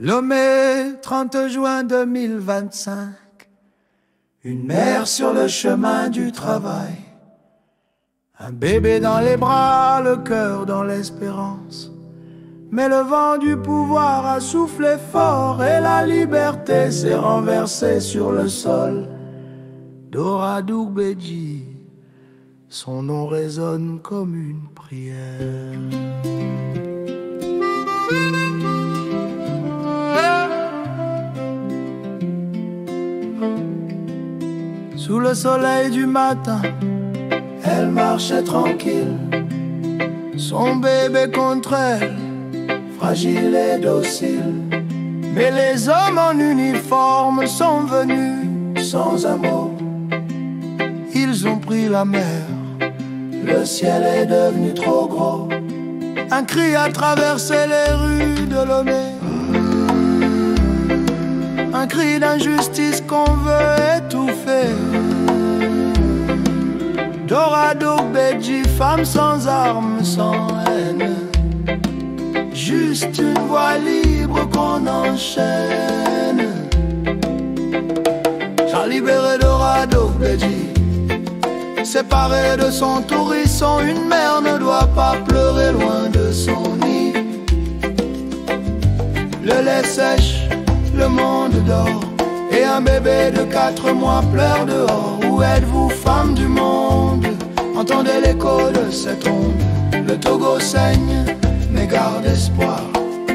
Lomé, 30 juin 2025. Une mère sur le chemin du travail. Un bébé dans les bras, le cœur dans l'espérance. Mais le vent du pouvoir a soufflé fort et la liberté s'est renversée sur le sol. Dora Dougbeji, son nom résonne comme une prière. Sous le soleil du matin, elle marchait tranquille, son bébé contre elle, fragile et docile. Mais les hommes en uniforme sont venus sans un mot. Ils ont pris la mer, le ciel est devenu trop gros. Un cri a traversé les rues de Lomé, un cri d'injustice qu'on veut étouffer. Dora Dougbeji, femme sans armes, sans haine, juste une voie libre qu'on enchaîne. J'ai libéré Dora Dougbeji, séparée de son nourrisson. Une mère ne doit pas pleurer loin de son nid. Le lait sèche, le monde dort, et un bébé de 4 mois pleure dehors. Où êtes-vous, femmes du monde? Entendez l'écho de cette onde. Le Togo saigne, mais garde espoir.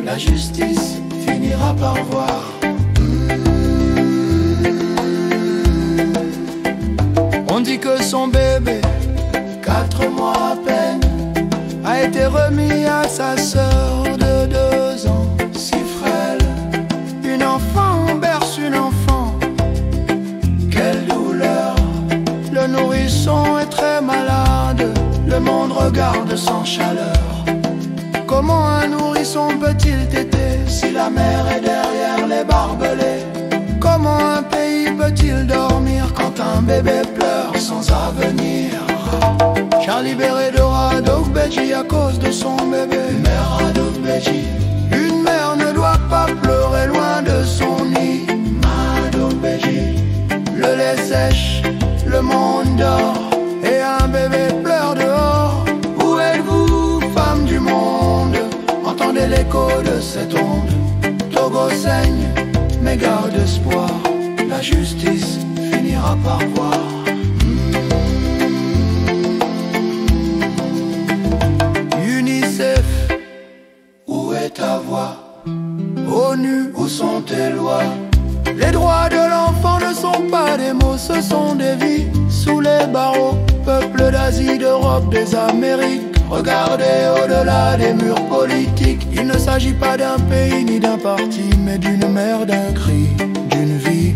La justice finira par voir. On dit que son bébé, 4 mois à peine, a été remis à sa sœur de 2 ans. Si frêle, une enfant berce une enfant. Quelle douleur, le nourrisson est très malade. Le monde regarde sans chaleur. Comment un nourrisson peut-il téter si la mère est derrière les barbelés? Comment un pays peut-il dormir quand un bébé pleure sans avenir? J'ai libéré Dora Dougbeji à cause de son bébé. Mère à Dougbeji, une mère ne doit pas pleurer loin de son nid. Ma Dougbeji, le lait sèche, le monde dort, et un bébé pleure dehors. Où êtes-vous, femmes du monde? Entendez l'écho de cette onde. Togo saigne, mais garde espoir. La justice finira par voir. UNICEF, où est ta voix? ONU, où sont tes lois? Les droits de l'enfant ne sont pas des mots, ce sont des vies sous les barreaux. Peuple d'Asie, d'Europe, des Amériques, regardez au-delà des murs politiques. Il ne s'agit pas d'un pays ni d'un parti, mais d'une mère, d'un cri, d'une vie.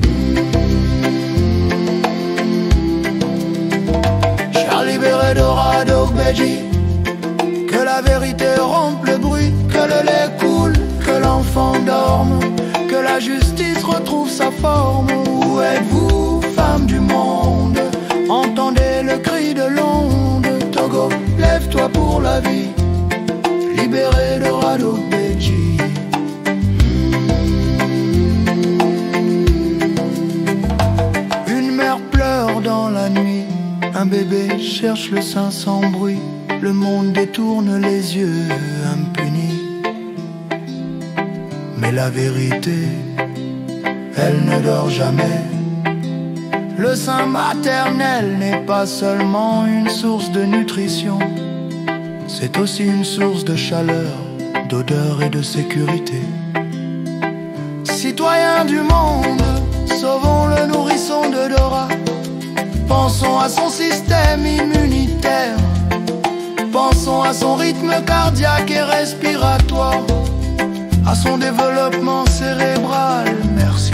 J'ai libéré Dora Dougbeji, que la vérité rompe le bruit, que le lait coule, que l'enfant dorme, que la justice retrouve sa forme. Où êtes-vous, femmes du monde? Entendez le cri de l'onde. Togo, lève-toi pour la vie, libérez Dora Dougbeji. Une mère pleure dans la nuit, un bébé cherche le sein sans bruit. Le monde détourne les yeux impunis, mais la vérité, elle ne dort jamais. Le sein maternel n'est pas seulement une source de nutrition, c'est aussi une source de chaleur, d'odeur et de sécurité. Citoyens du monde, sauvons le nourrisson de Dora. Pensons à son système immunitaire, pensons à son rythme cardiaque et respiratoire, à son développement cérébral. Merci.